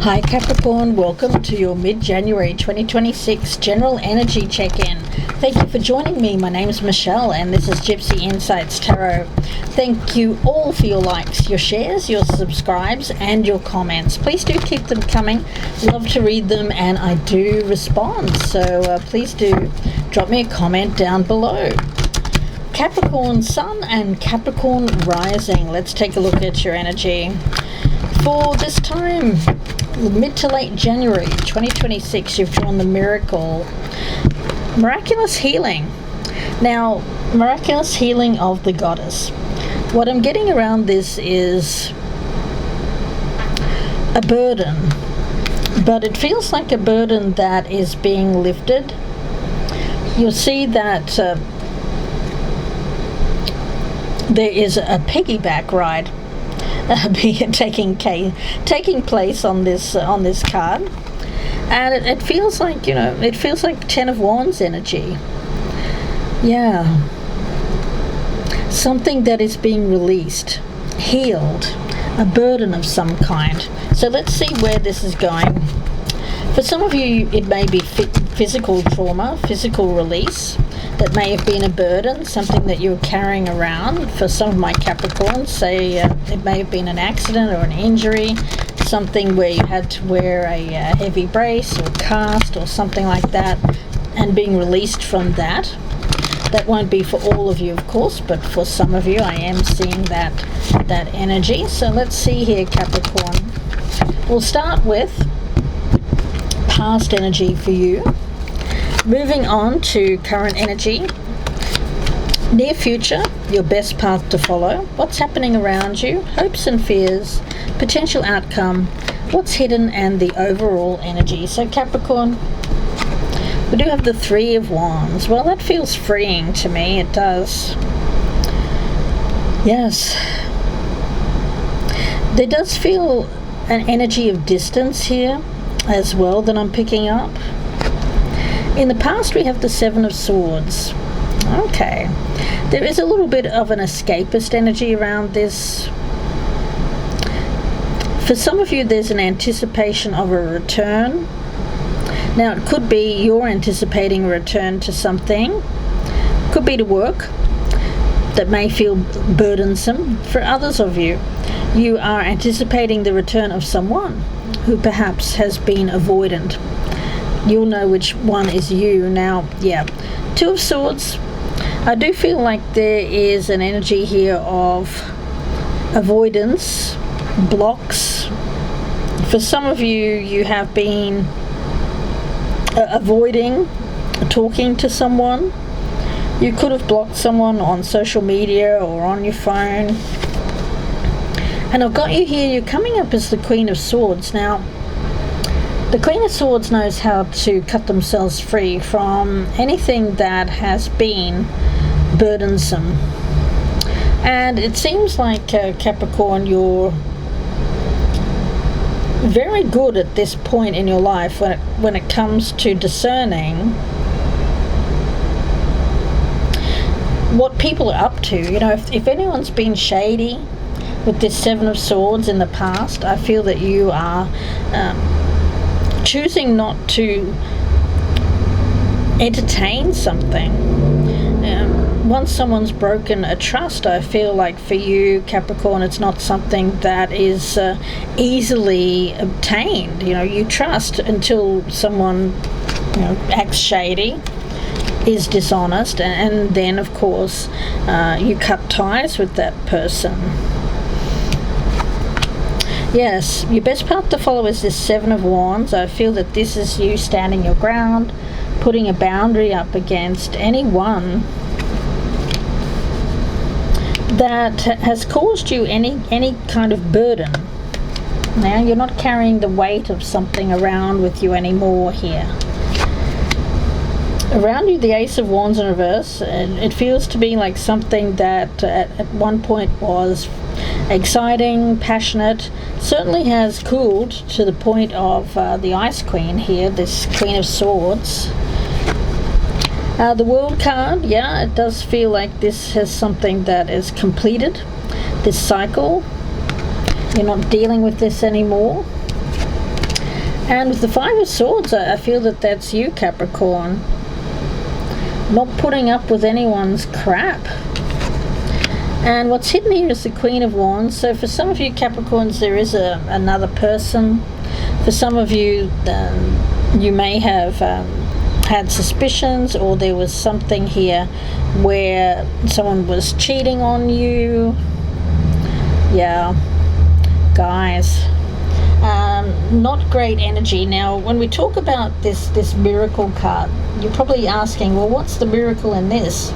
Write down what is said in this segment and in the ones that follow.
Hi Capricorn, welcome to your mid-January 2026 general energy check-in. Thank you for joining me. My name is Michelle and this is Gypsy Insights Tarot. Thank you all for your likes, your shares, your subscribes and your comments. Please do keep them coming. Love to read them and I do respond. So please do drop me a comment down below. Capricorn Sun and Capricorn Rising. Let's take a look at your energy. For this time, mid to late January 2026, you've drawn the miraculous healing. Now, miraculous healing of the goddess. What I'm getting around this is a burden, but it feels like a burden that is being lifted. You'll see that there is a piggyback ride taking place on this card, and it feels like, it feels like Ten of Wands energy. Yeah, something that is being released, healed, a burden of some kind. So let's see where this is going. For some of you, it may be physical trauma, physical release that may have been a burden, something that you're carrying around. For some of my Capricorns, say it may have been an accident or an injury, something where you had to wear a heavy brace or cast or something like that, and being released from that. That won't be for all of you, of course, but for some of you, I am seeing that energy. So let's see here, Capricorn. We'll start with past energy for you. Moving on to current energy. Near future, your best path to follow. What's happening around you, hopes and fears, potential outcome, what's hidden, and the overall energy. So Capricorn, we do have the Three of Wands. Well, that feels freeing to me. It does. Yes. There does feel an energy of distance here as well that I'm picking up. In the past, we have the Seven of Swords. Okay. There is a little bit of an escapist energy around this. For some of you, there's an anticipation of a return. Now, it could be you're anticipating a return to something. Could be to work that may feel burdensome. For others of you, you are anticipating the return of someone who perhaps has been avoidant. You'll know which one is you. Now, yeah, Two of Swords. I do feel like there is an energy here of avoidance, blocks. For some of you, you have been avoiding talking to someone. You could have blocked someone on social media or on your phone. And I've got you here, you're coming up as the Queen of Swords. Now, the Queen of Swords knows how to cut themselves free from anything that has been burdensome. And it seems like, Capricorn, you're very good at this point in your life when it comes to discerning what people are up to. If anyone's been shady with this Seven of Swords in the past, I feel that you are choosing not to entertain something. Once someone's broken a trust, I feel like for you, Capricorn, it's not something that is easily obtained. You trust until someone acts shady, is dishonest, and then of course you cut ties with that person. Yes, your best path to follow is this Seven of Wands. I feel that this is you standing your ground, putting a boundary up against anyone that has caused you any kind of burden. Now, you're not carrying the weight of something around with you anymore here. Around you, the Ace of Wands in reverse, and it feels to be like something that at one point was exciting, passionate, certainly has cooled to the point of the Ice Queen here, this Queen of Swords. The World card, yeah, it does feel like this has something that is completed, this cycle. You're not dealing with this anymore. And with the Five of Swords, I feel that that's you, Capricorn. Not putting up with anyone's crap. And what's hidden here is the Queen of Wands. So for some of you Capricorns, there is another person. For some of you, you may have had suspicions, or there was something here where someone was cheating on you. Yeah, guys. Not great energy. Now, when we talk about this miracle card, you're probably asking, well, what's the miracle in this?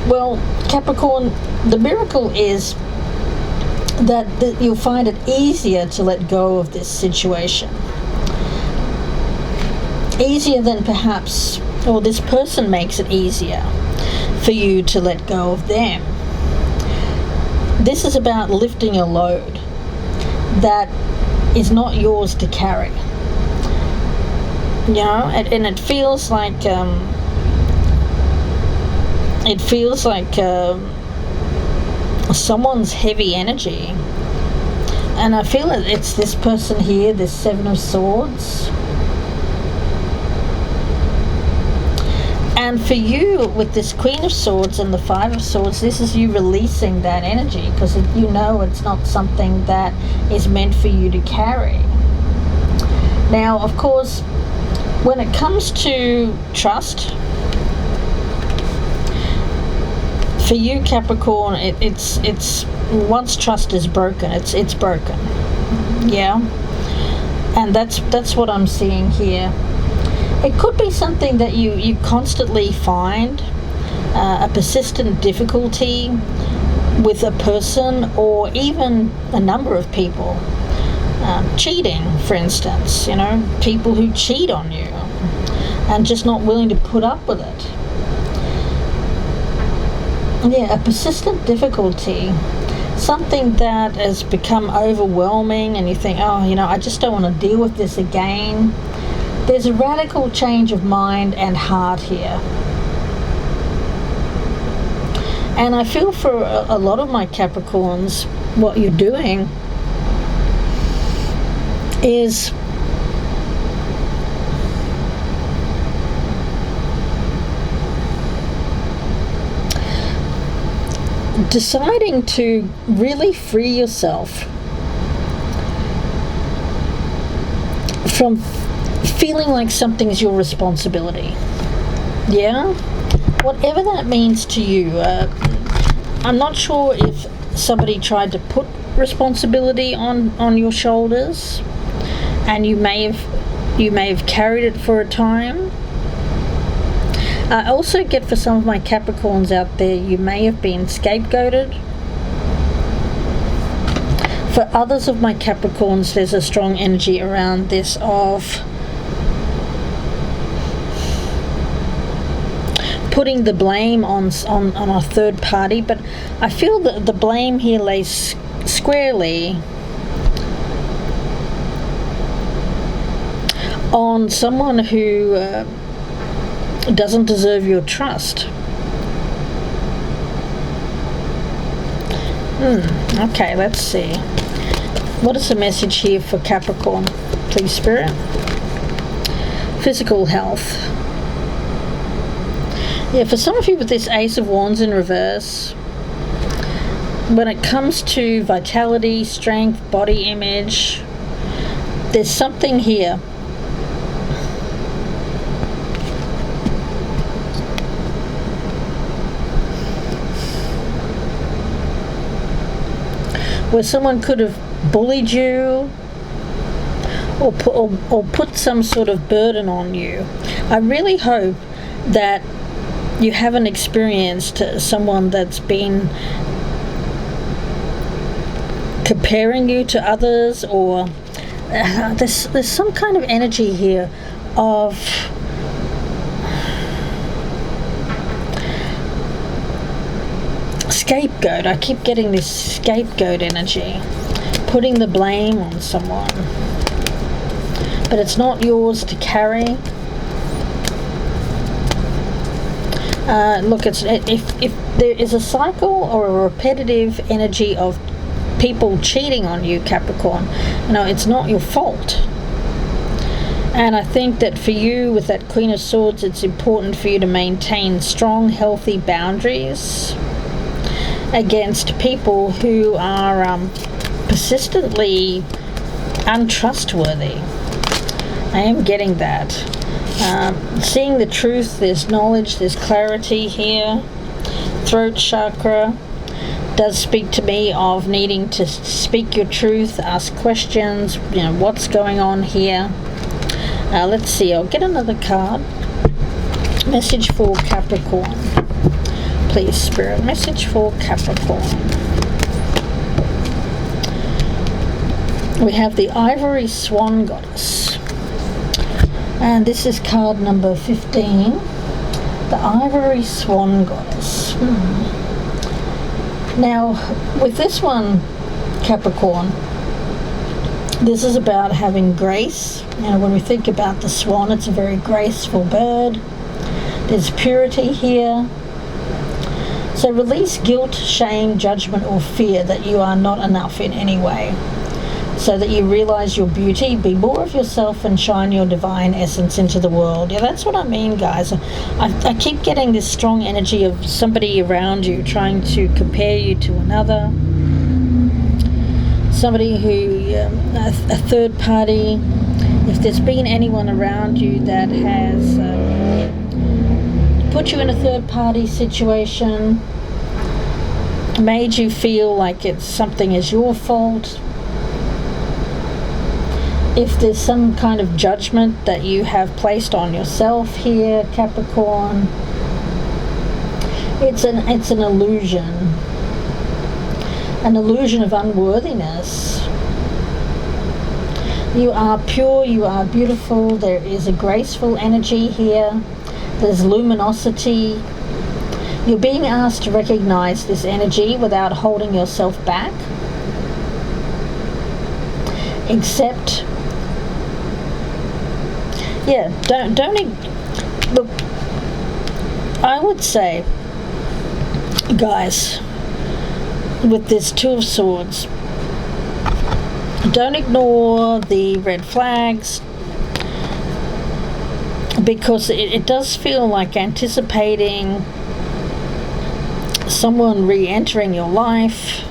Well, Capricorn, the miracle is that you'll find it easier to let go of this situation. Easier than perhaps, or this person makes it easier for you to let go of them. This is about lifting a load that is not yours to carry. You know, and it feels like someone's heavy energy. And I feel it's this person here, this Seven of Swords. And for you, with this Queen of Swords and the Five of Swords, this is you releasing that energy, because you know it's not something that is meant for you to carry. Now, of course, when it comes to trust, for you Capricorn, it's once trust is broken, it's broken. Yeah, and that's what I'm seeing here. It could be something that you constantly find, a persistent difficulty with a person or even a number of people. Cheating, for instance, you know, people who cheat on you and just not willing to put up with it. Yeah, a persistent difficulty, something that has become overwhelming and you think, oh, you know, I just don't want to deal with this again. There's a radical change of mind and heart here. And I feel for a lot of my Capricorns, what you're doing is deciding to really free yourself from feeling like something's your responsibility. Yeah? Whatever that means to you. I'm not sure if somebody tried to put responsibility on your shoulders and you may have carried it for a time. I also get, for some of my Capricorns out there, you may have been scapegoated. For others of my Capricorns, there's a strong energy around this of putting the blame on a third party, but I feel that the blame here lays squarely on someone who doesn't deserve your trust. Okay, let's see. What is the message here for Capricorn, please, Spirit? Physical health. Yeah, for some of you with this Ace of Wands in reverse, when it comes to vitality, strength, body image, there's something here where someone could have bullied you or put some sort of burden on you. I really hope that you haven't experienced someone that's been comparing you to others, or there's some kind of energy here of scapegoat. I keep getting this scapegoat energy, putting the blame on someone, but it's not yours to carry. Look, if there is a cycle or a repetitive energy of people cheating on you, Capricorn, it's not your fault. And I think that for you, with that Queen of Swords, it's important for you to maintain strong, healthy boundaries against people who are persistently untrustworthy. I am getting that. Seeing the truth, there's knowledge, there's clarity here. Throat chakra does speak to me of needing to speak your truth, ask questions, what's going on here. Let's see, I'll get another card. Message for Capricorn. Please, Spirit, message for Capricorn. We have the Ivory Swan Goddess. And this is card number 15. The Ivory Swan Goddess. Now, with this one, Capricorn, this is about having grace. When we think about the swan, it's a very graceful bird. There's purity here. So release guilt, shame, judgment, or fear that you are not enough in any way, so that you realize your beauty, be more of yourself, and shine your divine essence into the world. Yeah, that's what I mean, guys. I keep getting this strong energy of somebody around you trying to compare you to another. Somebody who, a third party. If there's been anyone around you that has put you in a third party situation, made you feel like something is your fault. If there's some kind of judgment that you have placed on yourself here, Capricorn, it's an illusion. An illusion of unworthiness. You are pure, you are beautiful, there is a graceful energy here, there's luminosity. You're being asked to recognize this energy without holding yourself back. Except, look, I would say, guys, with this Two of Swords, don't ignore the red flags, because it does feel like anticipating someone re-entering your life.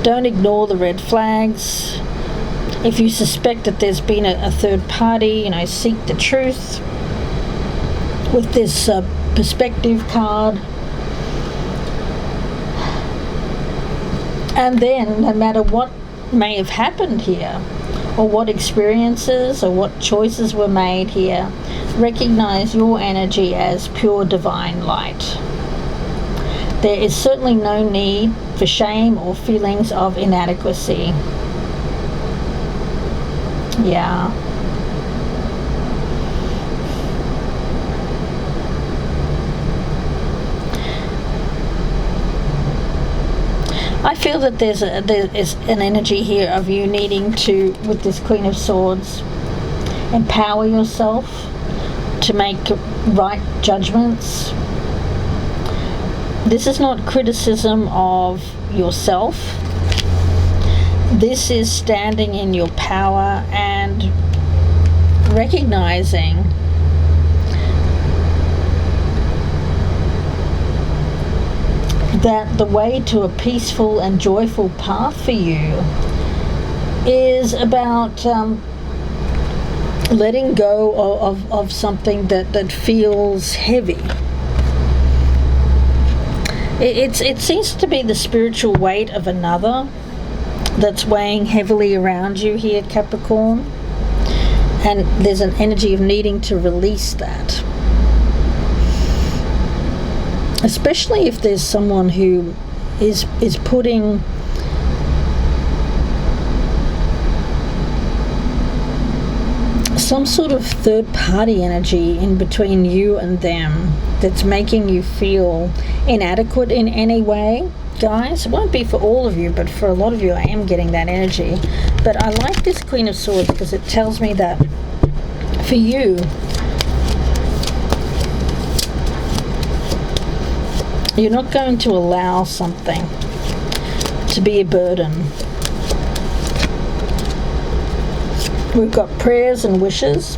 Don't ignore the red flags. If you suspect that there's been a third party, seek the truth. With this perspective card. And then, no matter what may have happened here, or what experiences or what choices were made here, recognize your energy as pure divine light. There is certainly no need for shame or feelings of inadequacy. Yeah. I feel that there is an energy here of you needing to, with this Queen of Swords, empower yourself to make right judgments. This is not criticism of yourself. This is standing in your power and recognizing that the way to a peaceful and joyful path for you is about letting go of something that feels heavy. It seems to be the spiritual weight of another that's weighing heavily around you here, Capricorn, and there's an energy of needing to release that. Especially if there's someone who is putting some sort of third party energy in between you and them that's making you feel inadequate in any way. Guys, it won't be for all of you, but for a lot of you I am getting that energy. But I like this Queen of Swords because it tells me that for you, you're not going to allow something to be a burden. We've got prayers and wishes.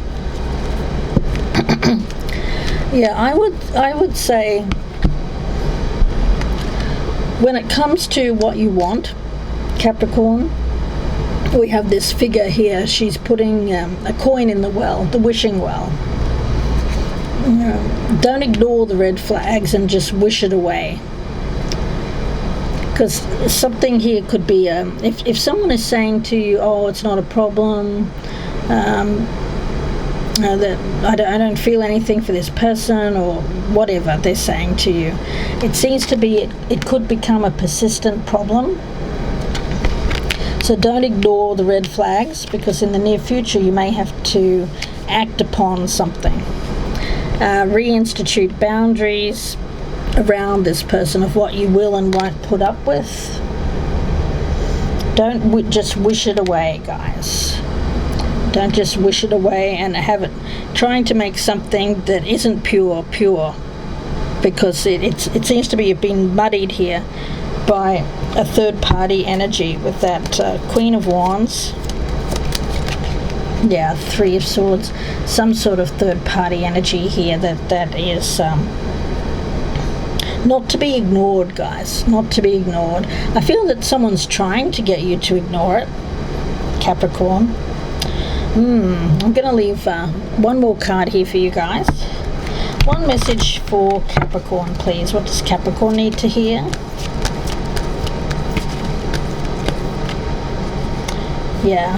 Yeah, I would say when it comes to what you want, Capricorn, we have this figure here. She's putting a coin in the well, the wishing well. Don't ignore the red flags and just wish it away. Because something here could be, if someone is saying to you, oh, it's not a problem, that I don't feel anything for this person, or whatever they're saying to you, it seems to be, it could become a persistent problem. So don't ignore the red flags, because in the near future you may have to act upon something. Reinstitute boundaries around this person of what you will and won't put up with. Don't just wish it away, guys. Don't just wish it away and have it trying to make something that isn't pure, because it seems to be being muddied here by a third party energy with that Queen of Wands. Yeah, Three of Swords. Some sort of third party energy here that is not to be ignored, guys. Not to be ignored. I feel that someone's trying to get you to ignore it, Capricorn. I'm going to leave one more card here for you guys. One message for Capricorn, please. What does Capricorn need to hear? Yeah.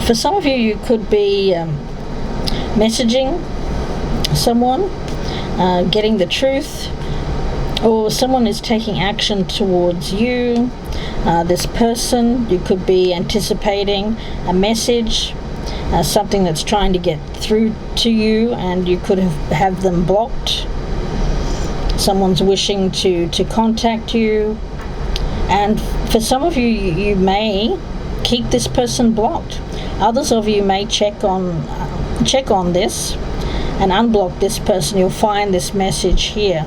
For some of you, you could be messaging someone, getting the truth, or someone is taking action towards you. This person, you could be anticipating a message, something that's trying to get through to you, and you could have them blocked. Someone's wishing to contact you, and for some of you, you may keep this person blocked. Others of you may check on this and unblock this person. You'll find this message here.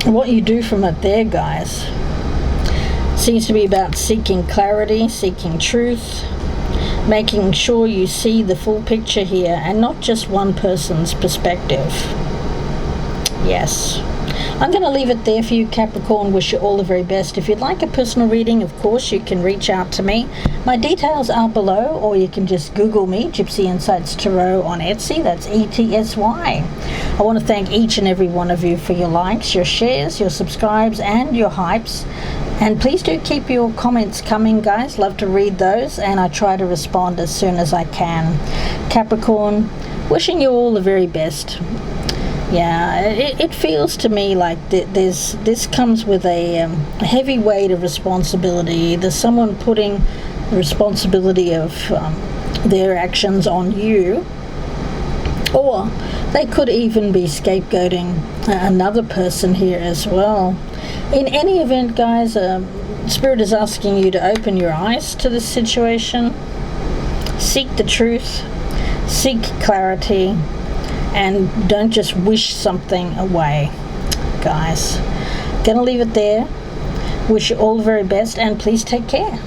What you do from it there, guys, seems to be about seeking clarity, seeking truth, making sure you see the full picture here and not just one person's perspective. Yes. I'm going to leave it there for you, Capricorn. Wish you all the very best. If you'd like a personal reading, of course, you can reach out to me. My details are below, or you can just Google me, Gypsy Insights Tarot on Etsy. That's ETSY. I want to thank each and every one of you for your likes, your shares, your subscribes, and your hypes. And please do keep your comments coming, guys. Love to read those, and I try to respond as soon as I can. Capricorn, wishing you all the very best. Yeah, it feels to me like this comes with a heavy weight of responsibility. There's someone putting the responsibility of their actions on you, or they could even be scapegoating another person here as well. In any event, guys, Spirit is asking you to open your eyes to this situation, seek the truth, seek clarity, and don't just wish something away, guys. Gonna leave it there. Wish you all the very best, and please take care.